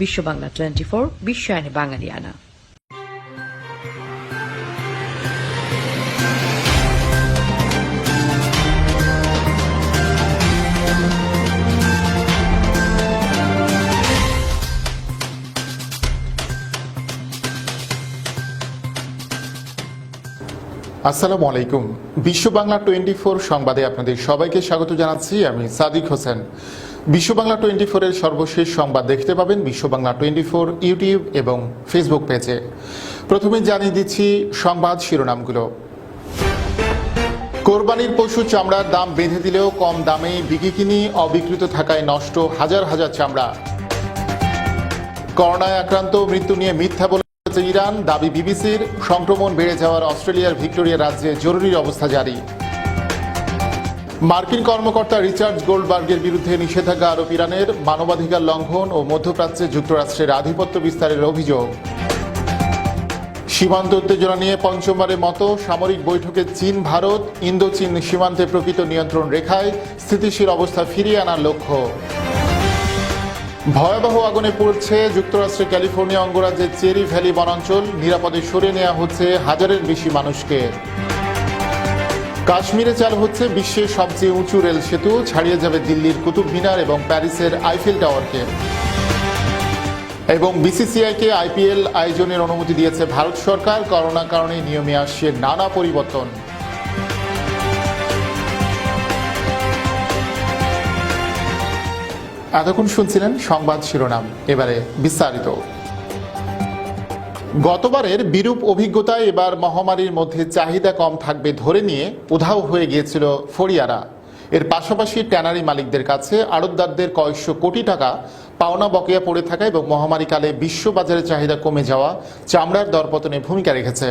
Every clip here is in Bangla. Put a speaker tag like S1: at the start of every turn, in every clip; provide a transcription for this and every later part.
S1: বিশ্ব বাংলা 24 বিশ্বায়নে বাঙালিয়ানা।
S2: আসসালামু আলাইকুম। বিশ্ব বাংলা 24 সংবাদে আপনাদের সবাইকে স্বাগত জানাচ্ছি। আমি সাদিক হোসেন। বিশ্ব বাংলা 24 এর সর্বশেষ সংবাদ দেখতে পাবেন বিশ্ব বাংলা 24 ইউটিউব এবং ফেসবুক পেজে। প্রথমে জানিয়ে দিচ্ছি সংবাদ শিরোনামগুলো। কোরবানির পশু চামড়ার দাম বেঁধে দিলেও কম দামে বিকিকিনি অবিকৃত থাকায় নষ্ট হাজার হাজার চামড়া। করোনায় আক্রান্ত মৃত্যু নিয়ে মিথ্যা বলে ইরান, দাবি বিবিসির। সংক্রমণ বেড়ে যাওয়ার অস্ট্রেলিয়ার ভিক্টোরিয়া রাজ্যে জরুরি অবস্থা জারি। মার্কিন কর্মকর্তা রিচার্ড গোল্ডবার্গের বিরুদ্ধে নিষেধাজ্ঞা আরোপ ইরানের, মানবাধিকার লঙ্ঘন ও মধ্যপ্রাচ্যে যুক্তরাষ্ট্রের আধিপত্য বিস্তারের অভিযোগ। সীমান্ত উত্তেজনা নিয়ে পঞ্চমবারের মতো সামরিক বৈঠকে চীন ভারত, ইন্দো চীন সীমান্তে প্রকৃত নিয়ন্ত্রণ রেখায় স্থিতিশীল অবস্থা ফিরিয়ে আনার লক্ষ্য। ভয়াবহ আগুনে পড়ছে যুক্তরাষ্ট্রের ক্যালিফোর্নিয়া অঙ্গরাজ্যের চেরি ভ্যালি বনাঞ্চল, নিরাপদে সরিয়ে নেওয়া হচ্ছে হাজারের বেশি মানুষকে। কাশ্মীরে চালু হচ্ছে বিশ্বের সবচেয়ে উঁচু রেল সেতু, ছাড়িয়ে যাবে দিল্লির কুতুব মিনার এবং প্যারিসের আইফেল টাওয়ারকে। এবং বিসিসিআইকে আইপিএল আয়োজনের অনুমতি দিয়েছে ভারত সরকার। করোনার কারণে নিয়মে আসছে নানা পরিবর্তন। এতক্ষণ শুনছিলেন সংবাদ শিরোনাম, এবারে বিস্তারিত। গতবারের বিরূপ অভিজ্ঞতায় এবার মহামারীর মধ্যে চাহিদা কম থাকবে ধরে নিয়ে উধাও হয়ে গিয়েছিল ফড়িয়ারা। এর পাশাপাশি ট্যানারি মালিকদের কাছে আড়তদারদের কয়েকশো কোটি টাকা পাওনা বকেয়া পড়ে থাকা এবং মহামারীকালে বিশ্ববাজারে চাহিদা কমে যাওয়া চামড়ার দরপতনে ভূমিকা রেখেছে।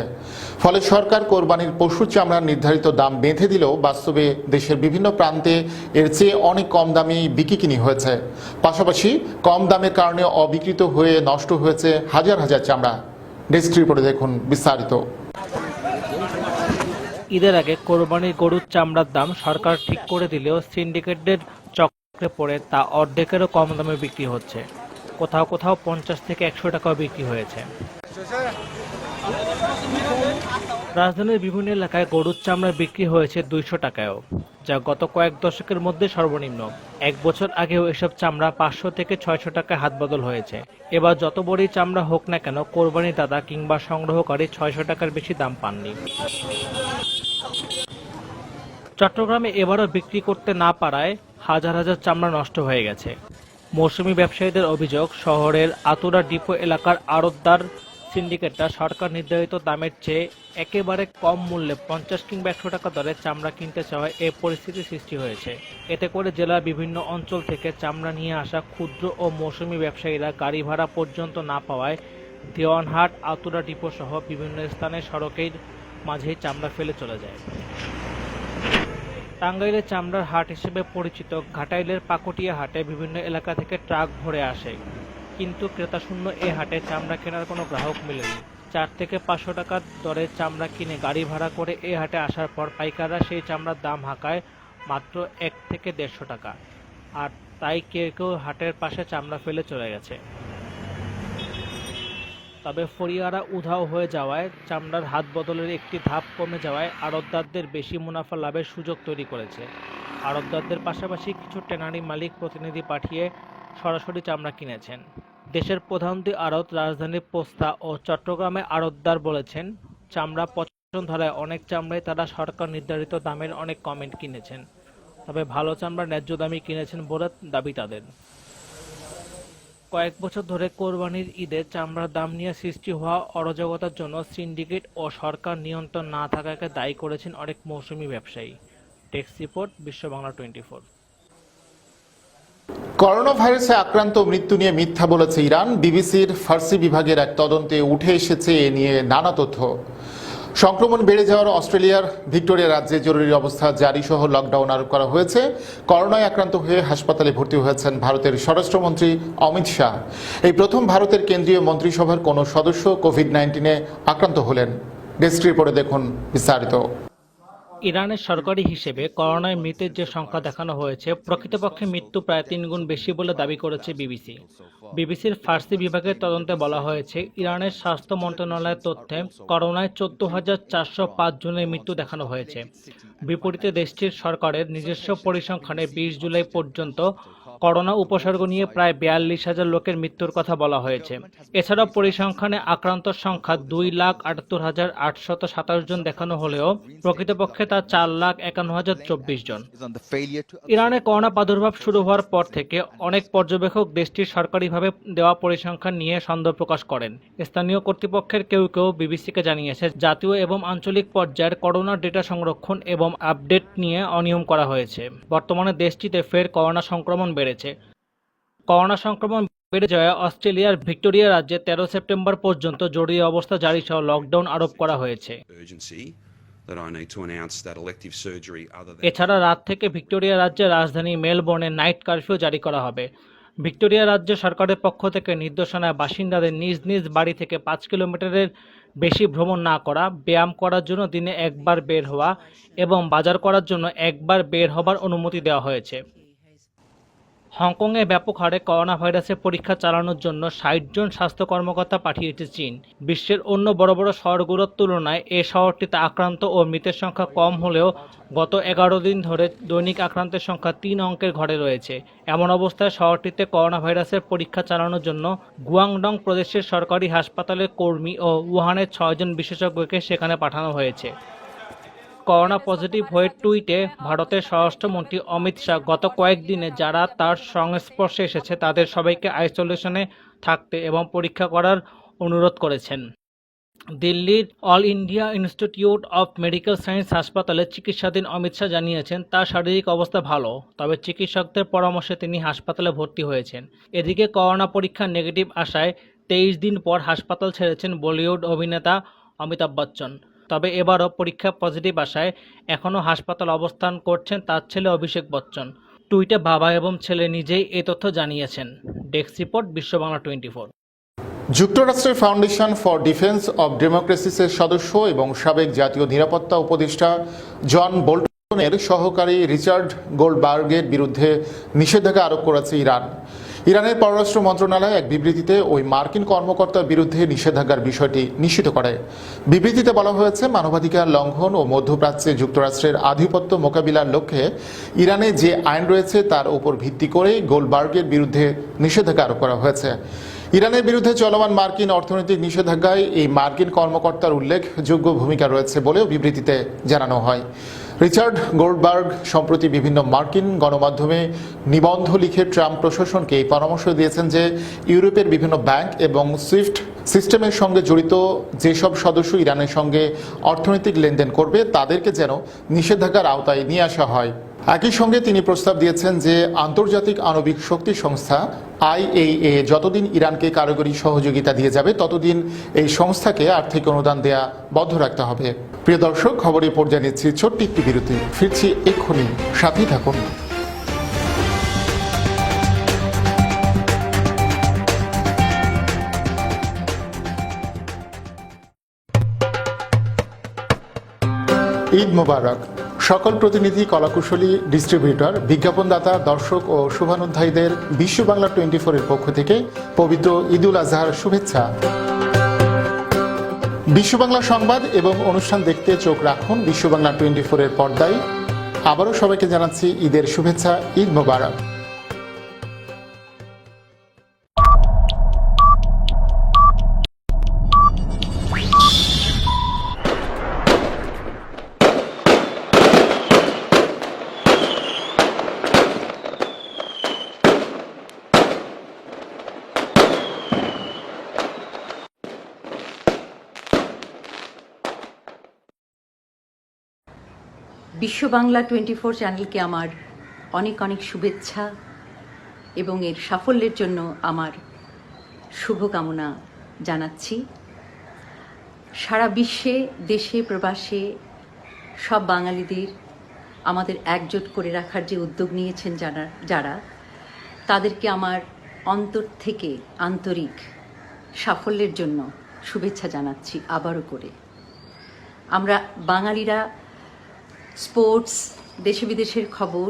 S2: ফলে সরকার কোরবানির পশুর চামড়ার নির্ধারিত দাম বেঁধে দিলেও বাস্তবে দেশের বিভিন্ন প্রান্তে এর চেয়ে অনেক কম দামে বিকিকিনি হয়েছে। পাশাপাশি কম দামের কারণে অবিকৃত হয়ে নষ্ট হয়েছে হাজার হাজার চামড়া। ডেস্ক রিপোর্টে দেখুন বিস্তারিত।
S3: ঈদের আগে কোরবানির গরুর চামড়ার দাম সরকার ঠিক করে দিলেও সিন্ডিকেটদের চক্রে পড়ে তা অর্ধেকেরও কম দামে বিক্রি হচ্ছে। কোথাও কোথাও 50 থেকে 100 টাকাও বিক্রি হয়েছে। রাজধানীর বিভিন্ন এলাকায় গরুর চামড়া বিক্রি হয়েছে 200 টাকায়ও, যা গত কয়েক দশকের মধ্যে সর্বনিম্ন। এক বছর আগেও এসব চামড়া 500 থেকে 600 টাকায় হাতবদল হয়েছে। এবার যত বড়ই চামড়া হোক না কেন, কোরবানি দাতা কিংবা সংগ্রহকারী 600 টাকার বেশি দাম পাননি। চট্টগ্রামে এবারও বিক্রি করতে না পারায় হাজার হাজার চামড়া নষ্ট হয়ে গেছে। মৌসুমি ব্যবসায়ীদের অভিযোগ, শহরের আতুরা ডিপো এলাকার আড়তদার সিন্ডিকেটরা সরকার নির্ধারিত দামের চেয়ে একেবারে কম মূল্যে 50 কিংবা 100 টাকা দরে চামড়া কিনতে চাওয়ায় এ পরিস্থিতির সৃষ্টি হয়েছে। এতে করে জেলার বিভিন্ন অঞ্চল থেকে চামড়া নিয়ে আসা ক্ষুদ্র ও মৌসুমি ব্যবসায়ীরা গাড়ি ভাড়া পর্যন্ত না পাওয়ায় দেওয়ানহাট, আতুরা ডিপো সহ বিভিন্ন স্থানে সড়কের মাঝেই চামড়া ফেলে চলে যায়। টাঙ্গাইলের চামড়ার হাট হিসেবে পরিচিত ঘাটাইলের পাকটিয়া হাটে বিভিন্ন এলাকা থেকে ট্রাক ভরে আসে, কিন্তু ক্রেতাশূন্য এ হাটে চামড়া কেনার কোনো গ্রাহক মেলেনি। 4 থেকে 500 টাকার দরে চামড়া কিনে গাড়ি ভাড়া করে এ হাটে আসার পর পাইকাররা সেই চামড়ার দাম হাঁকায় মাত্র 1 থেকে 150 টাকা। আর তাই কেউ কেউ হাটের পাশে চামড়া ফেলে চলে গেছে। তবে ফড়িয়ারা উধাও হয়ে যাওয়ায় চামড়ার হাত বদলের একটি ধাপ কমে যাওয়ায় আড়তদারদের বেশি মুনাফা লাভের সুযোগ তৈরি করেছে। আড়তদারদের পাশাপাশি কিছু ট্যানারি মালিক প্রতিনিধি পাঠিয়ে সরাসরি চামড়া কিনেছেন। দেশের প্রধান দুই আড়ত রাজধানীর পোস্তা ও চট্টগ্রামে আড়তদার বলেছেন, চামড়া পচন ধরায় অনেক চামড়ায় তারা সরকার নির্ধারিত দামের অনেক কমেন্ট কিনেছেন। তবে ভালো চামড়া ন্যায্য দামই কিনেছেন বলে দাবি তাদের। কয়েক বছর ধরে কোরবানির ঈদে চামড়ার দাম নিয়ে সৃষ্টি হওয়া অরাজকতার জন্য সিন্ডিকেট ও সরকার নিয়ন্ত্রণ না থাকাকে দায়ী করেছেন অনেক মৌসুমি ব্যবসায়ী। ডেস্ক রিপোর্ট, বিশ্ব বাংলা 24।
S2: করোনা ভাইরাসে আক্রান্ত মৃত্যু নিয়ে মিথ্যা বলেছে ইরান। বিবিসির ফার্সি বিভাগের এক তদন্তে উঠে এসেছে এ নিয়ে নানা তথ্য। সংক্রমণ বেড়ে যাওয়ার অস্ট্রেলিয়ার ভিক্টোরিয়া রাজ্যে জরুরি অবস্থা জারি সহ লকডাউন আরোপ করা হয়েছে। করোনায় আক্রান্ত হয়ে হাসপাতালে ভর্তি হয়েছেন ভারতের স্বরাষ্ট্রমন্ত্রী অমিত শাহ। এই প্রথম ভারতের কেন্দ্রীয় মন্ত্রিসভার কোনো সদস্য কোভিড-19 আক্রান্ত হলেন। ডেস্ক রিপোর্টে দেখুন বিস্তারিত।
S3: ইরানের সরকারি হিসেবে করোনায় মৃতের যে সংখ্যা দেখানো হয়েছে প্রকৃতপক্ষে মৃত্যু প্রায় 3 গুণ বেশি বলে দাবি করেছে বিবিসি। বিবিসির ফার্সি বিভাগের তদন্তে বলা হয়েছে, ইরানের স্বাস্থ্য মন্ত্রণালয়ের তথ্যে করোনায় 14,405 জনের মৃত্যু দেখানো হয়েছে। বিপরীতে দেশটির সরকারের নিজস্ব পরিসংখ্যানে 20 জুলাই পর্যন্ত করোনা উপসর্গ নিয়ে প্রায় 42,000 লোকের মৃত্যুর কথা বলা হয়েছে। এছাড়াও পরিসংখ্যানে আক্রান্তর সংখ্যা 2,78,827 জন দেখানো হলেও প্রকৃতপক্ষে তা 4,51,024 জন। ইরানে করোনা প্রাদুর্ভাব শুরু হওয়ার পর থেকে অনেক পর্যবেক্ষক দেশটির সরকারিভাবে দেওয়া পরিসংখ্যান নিয়ে সন্দেহ প্রকাশ করেন। স্থানীয় কর্তৃপক্ষের কেউ কেউ বিবিসিকে জানিয়েছে, জাতীয় এবং আঞ্চলিক পর্যায়ের করোনার ডেটা সংরক্ষণ এবং আপডেট নিয়ে অনিয়ম করা হয়েছে। বর্তমানে দেশটিতে ফের করোনা সংক্রমণ বেড়েছে। করোনা সংক্রমণ বেড়ে যাওয়ায় অস্ট্রেলিয়ার ভিক্টোরিয়া রাজ্যে 13 সেপ্টেম্বর পর্যন্ত জরুরি অবস্থা জারি সহ লকডাউন আরোপ করা হয়েছে। এছাড়া রাত থেকে ভিক্টোরিয়া রাজ্যের রাজধানী মেলবোর্নে নাইট কারফিউ জারি করা হবে। ভিক্টোরিয়া রাজ্য সরকারের পক্ষ থেকে নির্দেশনায় বাসিন্দাদের নিজ নিজ বাড়ি থেকে 5 কিলোমিটারের বেশি ভ্রমণ না করা, ব্যায়াম করার জন্য দিনে একবার বের হওয়া এবং বাজার করার জন্য একবার বের হবার অনুমতি দেওয়া হয়েছে। হংকংয়ে ব্যাপক হারে করোনা ভাইরাসের পরীক্ষা চালানোর জন্য 60 জন স্বাস্থ্য কর্মকর্তা পাঠিয়েছে চীন। বিশ্বের অন্য বড় বড় শহরগুলোর তুলনায় এ শহরটিতে আক্রান্ত ও মৃতের সংখ্যা কম হলেও গত 11 দিন ধরে দৈনিক আক্রান্তের সংখ্যা 3 অঙ্কের ঘরে রয়েছে। এমন অবস্থায় শহরটিতে করোনা ভাইরাসের পরীক্ষা চালানোর জন্য গুয়াংডং প্রদেশের সরকারি হাসপাতালের কর্মী ও উহানের 6 জন বিশেষজ্ঞকে সেখানে পাঠানো হয়েছে। করোনা পজিটিভ হয়ে টুইটে ভারতের স্বরাষ্ট্রমন্ত্রী অমিত শাহ গত কয়েকদিনে যারা তার সংস্পর্শে এসেছে তাদের সবাইকে আইসোলেশনে থাকতে এবং পরীক্ষা করার অনুরোধ করেছেন। দিল্লির all India institute of medical science হাসপাতালে চিকিৎসাধীন অমিত শাহ জানিয়েছেন তার শারীরিক অবস্থা ভালো, তবে চিকিৎসকদের পরামর্শে তিনি হাসপাতালে ভর্তি হয়েছেন। এদিকে করোনা পরীক্ষা নেগেটিভ আসায় 23 দিন পর হাসপাতাল ছেড়েছেন বলিউড অভিনেতা অমিতাভ বচ্চন। তবে এবারও পরীক্ষা পজিটিভ আসায় এখনও হাসপাতাল অবস্থান করছেন তার ছেলে অভিষেক বচ্চন। টুইটে বাবা এবং ছেলে নিজেই এই তথ্য জানিয়েছেন। ডেস্ক রিপোর্ট, বিশ্ব বাংলা 24।
S2: যুক্তরাষ্ট্রের ফাউন্ডেশন ফর ডিফেন্স অব ডেমোক্রেসিসের সদস্য এবং সাবেক জাতীয় নিরাপত্তা উপদেষ্টা জন বোল্টনের সহকারী রিচার্ড গোল্ডবার্গের বিরুদ্ধে নিষেধাজ্ঞা আরোপ করেছে ইরান। ইরানের পররাষ্ট্র মন্ত্রণালয় এক বিবৃতিতে ওই মার্কিন কর্মকর্তার বিরুদ্ধে নিষেধাজ্ঞার বিষয়টি নিশ্চিত করে। বিবৃতিতে বলা হয়েছে, মানবাধিকার লঙ্ঘন ও মধ্যপ্রাচ্যে যুক্তরাষ্ট্রের আধিপত্য মোকাবিলার লক্ষ্যে ইরানে যে আইন রয়েছে তার উপর ভিত্তি করে গোল্ডবার্গের বিরুদ্ধে নিষেধাজ্ঞা আরোপ করা হয়েছে। ইরানের বিরুদ্ধে চলমান মার্কিন অর্থনৈতিক নিষেধাজ্ঞায় এই মার্কিন কর্মকর্তার উল্লেখযোগ্য ভূমিকা রয়েছে বলেও বিবৃতিতে জানানো হয়। রিচার্ড গোল্ডবার্গ সম্প্রতি বিভিন্ন মার্কিন গণমাধ্যমে নিবন্ধ লিখে ট্রাম্প প্রশাসনকে এই পরামর্শ দিয়েছেন যে ইউরোপের বিভিন্ন ব্যাংক এবং সুইফট সিস্টেমের সঙ্গে জড়িত যেসব সদস্য ইরানের সঙ্গে অর্থনৈতিক লেনদেন করবে তাদেরকে যেন নিষেধাজ্ঞার আওতায় নিয়ে আসা হয়। একই সঙ্গে তিনি প্রস্তাব দিয়েছেন যে আন্তর্জাতিক আণবিক শক্তি সংস্থা IAEA যতদিন ইরানকে কারিগরি সহযোগিতা দিয়ে যাবে ততদিন এই সংস্থাকে আর্থিক অনুদান দেয়া বন্ধ রাখতে হবে। প্রিয় দর্শক, খবরের পর্যায়ে নিচ্ছি ছোট্ট একটি বিরতি, ফিরছি এক্ষুনি, সাথেই থাকুন। ঈদ মোবারক। সকল প্রতিনিধি, কলাকুশলী, ডিস্ট্রিবিউটর, বিজ্ঞাপনদাতা, দর্শক ও শুভানুধ্যায়ীদের বিশ্ব বাংলা 24-এর পক্ষ থেকে পবিত্র ঈদুল আজহার শুভেচ্ছা। বিশ্ব বাংলা সংবাদ এবং অনুষ্ঠান দেখতে চোখ রাখুন বিশ্ব বাংলা 24-এর পর্দায়। আবারও সবাইকে জানাচ্ছি ঈদের শুভেচ্ছা, ঈদ মোবারক।
S4: বিশ্ব বাংলা 24 চ্যানেলকে আমার অনেক অনেক শুভেচ্ছা এবং এর সাফল্যের জন্য আমার শুভকামনা জানাচ্ছি। সারা বিশ্বে, দেশে প্রবাসে সব বাঙালিদের আমাদের একজোট করে রাখার যে উদ্যোগ নিয়েছেন যারা তাদেরকে আমার অন্তর থেকে আন্তরিক সাফল্যের জন্য শুভেচ্ছা জানাচ্ছি আবারও করে। আমরা বাঙালিরা স্পোর্টস, দেশে বিদেশের খবর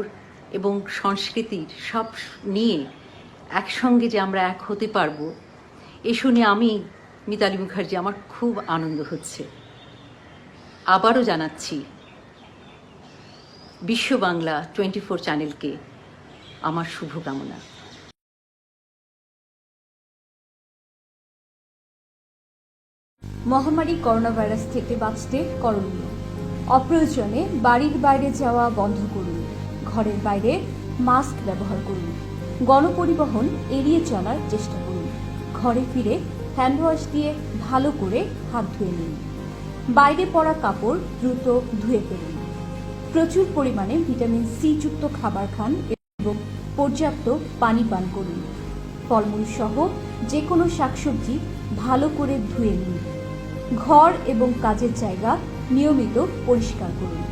S4: এবং সংস্কৃতির সব নিয়ে একসঙ্গে যে আমরা এক হতে পারবো এ শুনে আমি মিতালি মুখার্জি আমার খুব আনন্দ হচ্ছে। আবারও জানাচ্ছি বিশ্ব বাংলা 24 চ্যানেলকে আমার শুভকামনা।
S5: মহামারী করোনা ভাইরাস থেকে বাঁচতে করণীয়: অপ্রয়োজনে বাড়ির বাইরে যাওয়া বন্ধ করুন, ঘরের বাইরে মাস্ক ব্যবহার করুন, গণপরিবহন এড়িয়ে চলার চেষ্টা করুন, ঘরে ফিরে হ্যান্ডওয়াশ দিয়ে ভালো করে হাত ধুয়ে নিন, বাইরে পরা কাপড় দ্রুত ধুয়ে ফেলুন, প্রচুর পরিমাণে ভিটামিন সি যুক্ত খাবার খান এবং পর্যাপ্ত পানি পান করুন, ফলমূল সহ যে কোনো শাকসবজি ভালো করে ধুয়ে নিন, ঘর এবং কাজের জায়গা নিয়মিত পরিষ্কার করুন,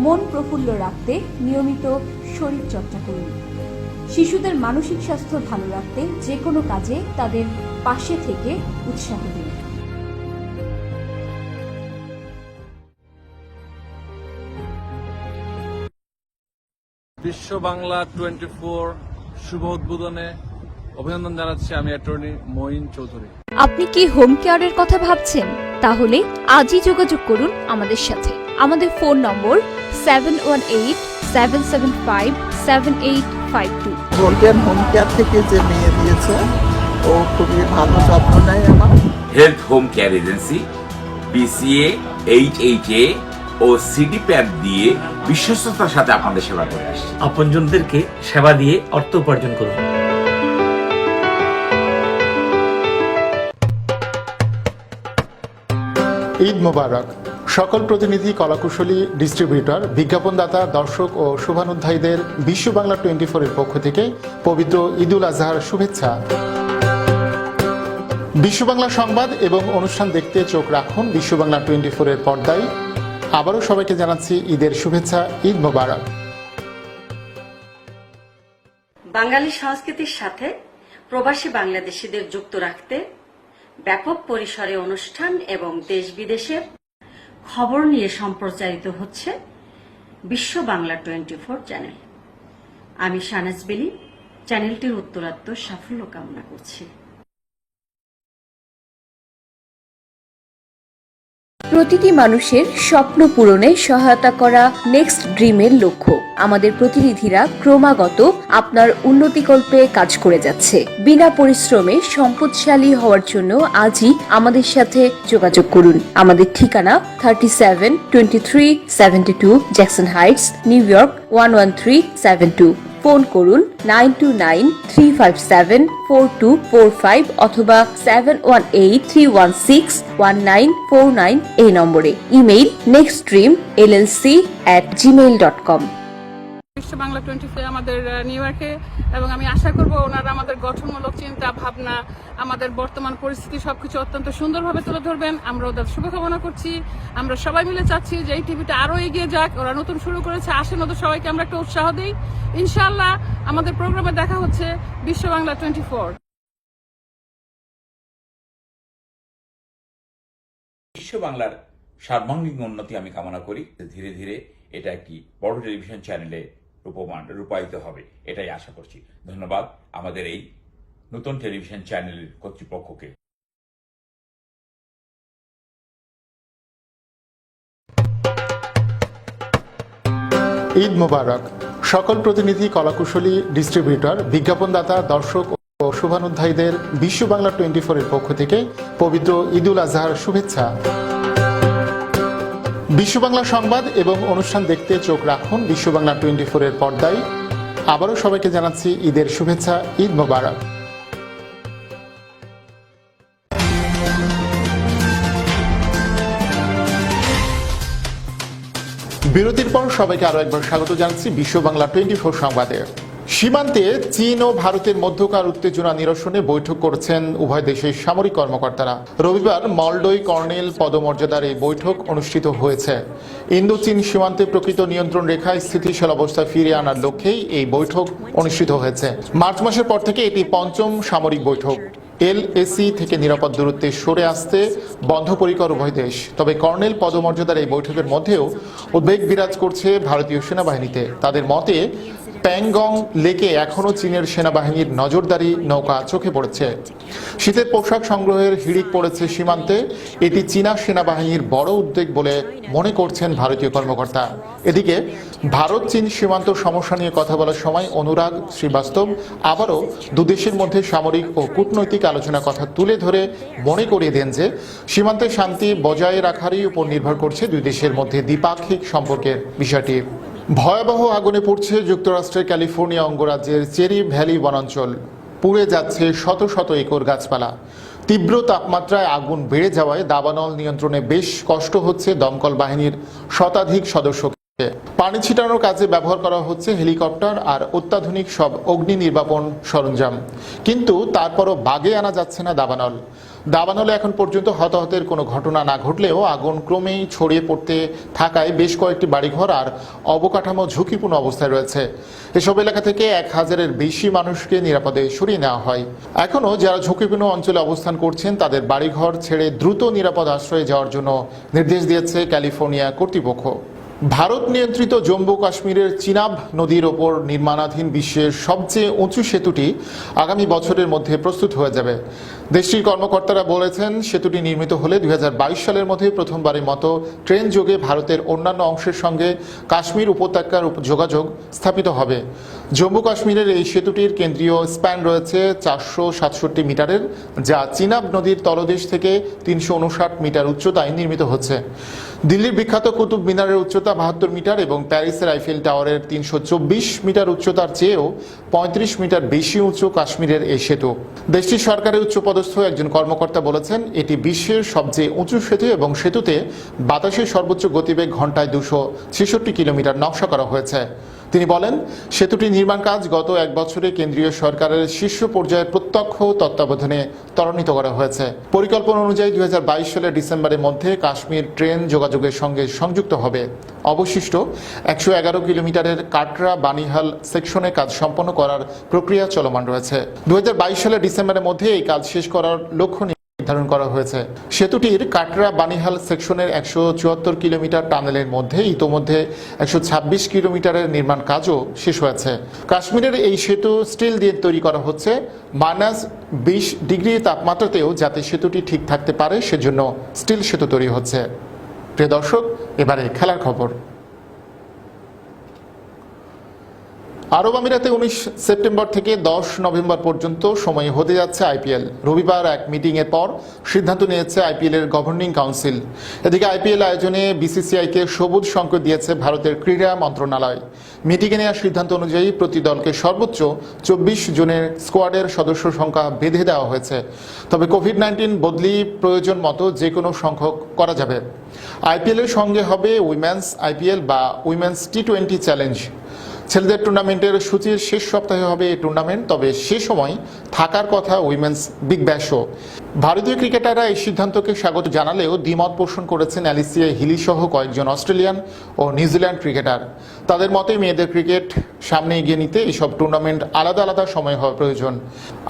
S5: মন প্রফুল্ল রাখতে নিয়মিত শরীরচর্চা করুন, শিশুদের মানসিক স্বাস্থ্য ভালো রাখতে যে কোনো কাজে তাদের পাশে থেকে উৎসাহ দিন।
S6: বিশ্ব বাংলা 24 শুভ উদ্বোধনে অভিনন্দন জানাচ্ছি আমি অ্যাটর্নি মঈন চৌধুরী।
S5: আপনি কি হোম কেয়ারের কথা ভাবছেন? তাহলে আজই যোগাযোগ করুন আমাদের সাথে। আমাদের ফোন নম্বর 7187757852।
S7: গোল্ডেন হোম কেয়ার থেকে যে মেয়ে দিয়েছে ও খুবই ভালো যত্ন নেয় আমার।
S8: Health home care agency BCA, HHA ও CDPAP দিয়ে বিশ্বস্ততার সাথে আপনাদের সেবা করে আসছে।
S9: আপনজনদেরকে সেবা দিয়ে অর্থ উপার্জন করুন।
S2: ঈদ মোবারক। সকল প্রতিনিধি, কলাকুশলী, ডিস্ট্রিবিউটর, বিজ্ঞাপনদাতা, দর্শক ও শুভানুধ্যায়ীদের বিশ্ব বাংলা 24 এর পক্ষ থেকে পবিত্র ঈদুল আজহার শুভেচ্ছা। বিশ্ব বাংলা সংবাদ এবং অনুষ্ঠান দেখতে চোখ রাখুন বিশ্ব বাংলা 24 এর পর্দায়। আবারও সবাইকে জানাচ্ছি ঈদের শুভেচ্ছা। ঈদ মোবারক।
S10: বাঙালি সংস্কৃতির সাথে প্রবাসী বাংলাদেশিদের যুক্ত রাখতে ব্যাপক পরিসরে অনুষ্ঠান এবং দেশ বিদেশের খবর নিয়ে সম্প্রচারিত হচ্ছে বিশ্ব বাংলা 24 চ্যানেল। আমি শাহনাজ বিলি চ্যানেলটির উত্তরাত্তর সাফল্য কামনা করছি।
S5: প্রতিটি মানুষের স্বপ্ন পূরণে সহায়তা করা নেক্সট ড্রিমের লক্ষ্য। আমাদের প্রতিনিধিরা ক্রমাগত আপনার উন্নতিকল্পে কাজ করে যাচ্ছে। বিনা পরিশ্রমে সম্পদশালী হওয়ার জন্য আজই আমাদের সাথে যোগাযোগ করুন। আমাদের ঠিকানা 372372 Jackson Heights, new York 11372। Phone করুন 9293574245 অথবা 7183161949 এই নম্বরে। Email nextdreamllc@gmail.com।
S11: বিশ্ব বাংলা 24 আমাদের নিউ ইয়র্কে, এবং আমি আশা করব ওনারা আমাদের গঠনমূলক চিন্তা ভাবনা, আমাদের বর্তমান পরিস্থিতি সবকিছু অত্যন্ত সুন্দরভাবে তুলে ধরবেন। আমরা ওদের শুভকামনা করছি। আমরা সবাই মিলে চাচ্ছি যে এই টিভিটা আরো এগিয়ে যাক। ওরা নতুন শুরু করেছে, আসেন ওদের সবাইকে আমরা একটা উৎসাহ দিই। ইনশাআল্লাহ আমাদের প্রোগ্রামে দেখা হচ্ছে বিশ্ব বাংলা 24।
S8: বিশ্ব বাংলার সার্বাঙ্গীন উন্নতি আমি কামনা করি। ধীরে ধীরে এটা একটি বড় টেলিভিশন চ্যানেলে রূপায়িত হবে, এটাই আশা করছি। ধন্যবাদ আমাদের এই নতুন টেলিভিশন চ্যানেলের কর্তৃপক্ষকে।
S2: ঈদ মোবারক। সকল প্রতিনিধি, কলাকুশলী, ডিস্ট্রিবিউটর, বিজ্ঞাপনদাতা, দর্শক ও শুভানুধ্যায়ীদের বিশ্ব বাংলা 24 এর পক্ষ থেকে পবিত্র ঈদুল আজহার শুভেচ্ছা। বিশ্ব বাংলা সংবাদ এবং অনুষ্ঠান দেখতে চোখ রাখুন বিশ্ব বাংলা 24 এর পর্দায়। আবারও সবাইকে জানাচ্ছি ঈদের শুভেচ্ছা। ঈদ মোবারক। বিরতির পর সবাইকে আরো একবার স্বাগত জানাচ্ছি বিশ্ব বাংলা 24 সংবাদে। সীমান্তে চীন ও ভারতের মধ্যকার উত্তেজনা নিরসনে বৈঠক করছেন উভয় দেশের সামরিক কর্মকর্তারা। রবিবার মলডোয় কর্নেল পদমর্যাদার এই বৈঠক অনুষ্ঠিত হয়েছে। ইন্দো চীন সীমান্তে প্রকৃত নিয়ন্ত্রণ রেখায় স্থিতিশীল অবস্থা ফিরিয়ে আনার লক্ষ্যেই এই বৈঠক অনুষ্ঠিত হয়েছে। মার্চ মাসের পর থেকে এটি পঞ্চম সামরিক বৈঠক। LAC থেকে নিরাপদ দূরত্বে সরে আসতে বদ্ধপরিকর উভয় দেশ। তবে কর্নেল পদমর্যাদার এই বৈঠকের মধ্যেও উদ্বেগ বিরাজ করছে ভারতীয় সেনাবাহিনীতে। তাদের মতে প্যাংগং লেকে এখনও চীনের সেনাবাহিনীর নজরদারি নৌকা চোখে পড়েছে। শীতের পোশাক সংগ্রহের হিড়িক পড়েছে সীমান্তে। এটি চীনা সেনাবাহিনীর বড় উদ্বেগ বলে মনে করছেন ভারতীয় কর্মকর্তা। এদিকে ভারত চীন সীমান্ত সমস্যা নিয়ে কথা বলার সময় অনুরাগ শ্রীবাস্তব আবারও দুদেশের মধ্যে সামরিক ও কূটনৈতিক আলোচনার কথা তুলে ধরে মনে করিয়ে দেন যে সীমান্তে শান্তি বজায় রাখারই উপর নির্ভর করছে দুই দেশের মধ্যে দ্বিপাক্ষিক সম্পর্কের বিষয়টি। ভয়াবহ আগুনে পুড়ছে যুক্তরাষ্ট্রের ক্যালিফোর্নিয়া অঙ্গরাজ্যের চেরি ভ্যালি বনাঞ্চল। পুড়ে যাচ্ছে শত শত একর গাছপালা। তীব্র তাপমাত্রায় আগুন বেড়ে যাওয়ায় দাবানল নিয়ন্ত্রণে বেশ কষ্ট হচ্ছে দমকল বাহিনীর শতাধিক সদস্যকে। পানি ছিটানোর কাজে ব্যবহার করা হচ্ছে হেলিকপ্টার আর অত্যাধুনিক সব অগ্নি নির্বাপন সরঞ্জাম, কিন্তু তারপরও বাগে আনা যাচ্ছে না দাবানল। দাবানলে এখন পর্যন্ত হতাহতের কোনো ঘটনা না ঘটলেও আগুন ক্রমেই ছড়িয়ে পড়তে থাকায় বেশ কয়েকটি বাড়িঘর আর অবকাঠামো ঝুঁকিপূর্ণ অবস্থায় রয়েছে। এসব এলাকা থেকে 1000-এর বেশি মানুষকে নিরাপদে সরিয়ে নেওয়া হয়। এখনও যারা ঝুঁকিপূর্ণ অঞ্চলে অবস্থান করছেন তাদের বাড়িঘর ছেড়ে দ্রুত নিরাপদ আশ্রয়ে যাওয়ার জন্য নির্দেশ দিয়েছে ক্যালিফোর্নিয়া কর্তৃপক্ষ। ভারত নিয়ন্ত্রিত জম্মু কাশ্মীরের চিনাব নদীর ওপর নির্মাণাধীন বিশ্বের সবচেয়ে উঁচু সেতুটি আগামী বছরের মধ্যে প্রস্তুত হয়ে যাবে। দেশটির কর্মকর্তারা বলেছেন সেতুটি নির্মিত হলে 2022 সালের মধ্যে প্রথমবারের মতো ট্রেন যোগে ভারতের অন্যান্য অংশের সঙ্গে কাশ্মীর উপত্যকার যোগাযোগ স্থাপিত হবে। জম্মু কাশ্মীরের এই সেতুটির কেন্দ্রীয় স্প্যান রয়েছে 467 মিটারের, যা চিনাব নদীর তলদেশ থেকে 359 মিটার উচ্চতায় নির্মিত হচ্ছে। দিল্লির বিখ্যাত কুতুব মিনারের উচ্চতা 72 মিটার এবং প্যারিসের আইফেল টাওয়ারের 324 মিটার উচ্চতার চেয়েও 35 মিটার বেশি উঁচু কাশ্মীরের এই সেতু। দেশটির সরকারের উচ্চপদস্থ একজন কর্মকর্তা বলেছেন এটি বিশ্বের সবচেয়ে উঁচু সেতু এবং সেতুতে বাতাসের সর্বোচ্চ গতিবেগ ঘন্টায় 266 কিলোমিটার নকশা করা হয়েছে। তিনি বলেন সেতুটি নির্মাণ কাজ গত 1 বছরে কেন্দ্রীয় সরকারের শীর্ষ পর্যায়ের প্রত্যক্ষ তত্ত্বাবধানে ত্বরান্বিত করা হয়েছে। পরিকল্পনা অনুযায়ী 2022 সালের ডিসেম্বরের মধ্যে কাশ্মীর ট্রেন যোগাযোগের সঙ্গে সংযুক্ত হবে। অবশিষ্ট 111 কিলোমিটারের কাটরা বানিহাল সেকশনে কাজ সম্পন্ন করার প্রক্রিয়া চলমান রয়েছে। 2022 সালের ডিসেম্বরের মধ্যে এই কাজ শেষ করার লক্ষ্য নির্ধারণ করা হয়েছে। সেতুটির কাটরা বানিহাল সেকশনের 174 কিলোমিটার টানেলের মধ্যে ইতোমধ্যে 126 কিলোমিটারের নির্মাণ কাজও শেষ হয়েছে। কাশ্মীরের এই সেতু স্টিল দিয়ে তৈরি করা হচ্ছে। -20 ডিগ্রি তাপমাত্রাতেও যাতে সেতুটি ঠিক থাকতে পারে সেজন্য স্টিল সেতু তৈরি হচ্ছে। প্রিয় দর্শক, এবারে খেলার খবর। আরব আমিরাতে 19 সেপ্টেম্বর থেকে 10 নভেম্বর পর্যন্ত সময় হতে যাচ্ছে আইপিএল। রবিবার এক মিটিংয়ের পর সিদ্ধান্ত নিয়েছে আইপিএল এর গভর্নিং কাউন্সিল। এদিকে আইপিএল আয়োজনে বিসিসিআইকে সবুজ সংকেত দিয়েছে ভারতের ক্রীড়া মন্ত্রণালয়। মিটিংয়ে নেওয়া সিদ্ধান্ত অনুযায়ী প্রতি দলকে সর্বোচ্চ 24 জনের স্কোয়াডের সদস্য সংখ্যা বেঁধে দেওয়া হয়েছে। তবে কোভিড-19 বদলি প্রয়োজন মতো যে কোনো সংখ্যক করা যাবে। আইপিএল এর সঙ্গে হবে উইমেন্স আইপিএল বা উইমেন্স টি20 চ্যালেঞ্জ। ছেলেদের টুর্নামেন্টের সূচির শেষ সপ্তাহে হবে এই টুর্নামেন্ট, তবে সে সময় থাকার কথা উইমেন্স বিগ ব্যাশও। ভারতীয় ক্রিকেটাররা এই সিদ্ধান্তকে স্বাগত জানালেও দ্বিমত পোষণ করেছেন অ্যালিসিয়া হিলি সহ কয়েকজন অস্ট্রেলিয়ান ও নিউজিল্যান্ড ক্রিকেটার। তাদের মতে মেয়েদের ক্রিকেট সামনে এগিয়ে নিতে এইসব টুর্নামেন্ট আলাদা আলাদা সময় হওয়া প্রয়োজন।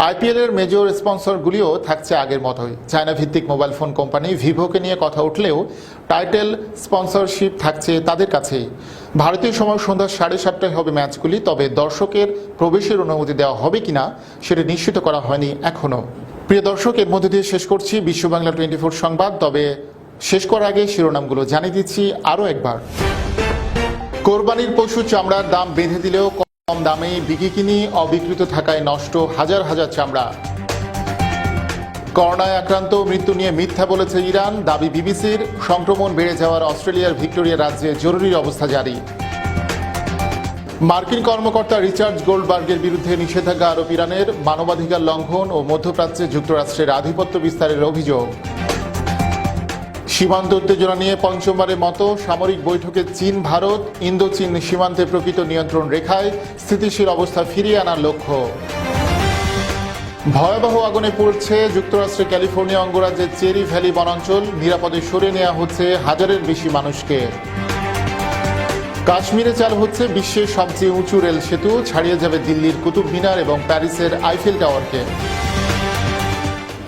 S2: আইপিএল এর মেজর স্পন্সরগুলিও থাকছে আগের মতোই। চায়না ভিত্তিক মোবাইল ফোন কোম্পানি ভিভোকে নিয়ে কথা উঠলেও টাইটেল স্পন্সরশিপ থাকছে তাদের কাছেই। ভারতীয় সময় সন্ধ্যা 7:30টায় হবে ম্যাচগুলি, তবে দর্শকের প্রবেশের অনুমতি দেওয়া হবে কিনা সেটা নিশ্চিত করা হয়নি এখনও। প্রিয় দর্শক, এর মধ্যে দিয়ে শেষ করছি বিশ্ব বাংলা 24 সংবাদ। তবে শেষ করার আগে শিরোনামগুলো জানিয়ে দিচ্ছি আরও একবার। কোরবানির পশু চামড়ার দাম বেঁধে দিলেও কম দামে বিকিনি অবিকৃত থাকায় নষ্ট হাজার হাজার চামড়া। করোনায় আক্রান্ত মৃত্যু নিয়ে মিথ্যা বলেছে ইরান, দাবি বিবিসির। সংক্রমণ বেড়ে যাওয়ার অস্ট্রেলিয়ার ভিক্টোরিয়া রাজ্যে জরুরি অবস্থা জারি। মার্কিন কর্মকর্তা রিচার্ড গোল্ডবার্গের বিরুদ্ধে নিষেধাজ্ঞা আরোপ ইরানের, মানবাধিকার লঙ্ঘন ও মধ্যপ্রাচ্যে যুক্তরাষ্ট্রের আধিপত্য বিস্তারের অভিযোগ। সীমান্ত উত্তেজনা নিয়ে পঞ্চমবারের মতো সামরিক বৈঠকে চীন ভারত, ইন্দো চীন সীমান্তে প্রকৃত নিয়ন্ত্রণ রেখায় স্থিতিশীল অবস্থা ফিরিয়ে আনার লক্ষ্য। ভয়াবহ আগুনে পুড়ছে যুক্তরাষ্ট্রের ক্যালিফোর্নিয়া অঙ্গরাজ্যের চেরি ভ্যালি বনাঞ্চল, নিরাপদে সরিয়ে নেওয়া হচ্ছে 1000-এর বেশি মানুষকে। কাশ্মীরে চালু হচ্ছে বিশ্বের সবচেয়ে উঁচু রেল সেতু, ছাড়িয়ে যাবে দিল্লির কুতুব মিনার এবং প্যারিসের আইফেল টাওয়ারকে।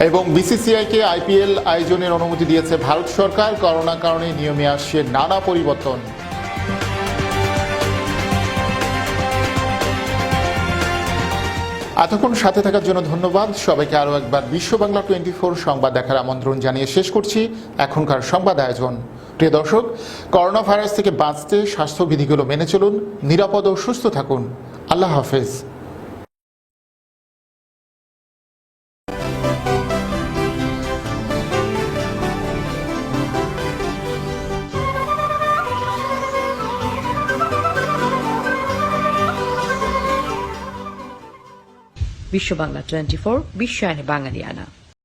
S2: এবং বিসিসিআইকে আইপিএল আয়োজনের অনুমতি দিয়েছে ভারত সরকার। করোনা কারণে নিয়মে আসছে নানা পরিবর্তন। এতক্ষণ সাথে থাকার জন্য ধন্যবাদ সবাইকে। আরও একবার বিশ্ব বাংলা 24 সংবাদ দেখার আমন্ত্রণ জানিয়ে শেষ করছি এখনকার সংবাদ আয়োজন। প্রিয় দর্শক, করোনা ভাইরাস থেকে বাঁচতে স্বাস্থ্যবিধিগুলো মেনে চলুন, নিরাপদ ও সুস্থ থাকুন। আল্লাহ হাফেজ।
S1: বিশ্ব বাংলা 24 বিশ্বায়নে বাঙালিয়ানা।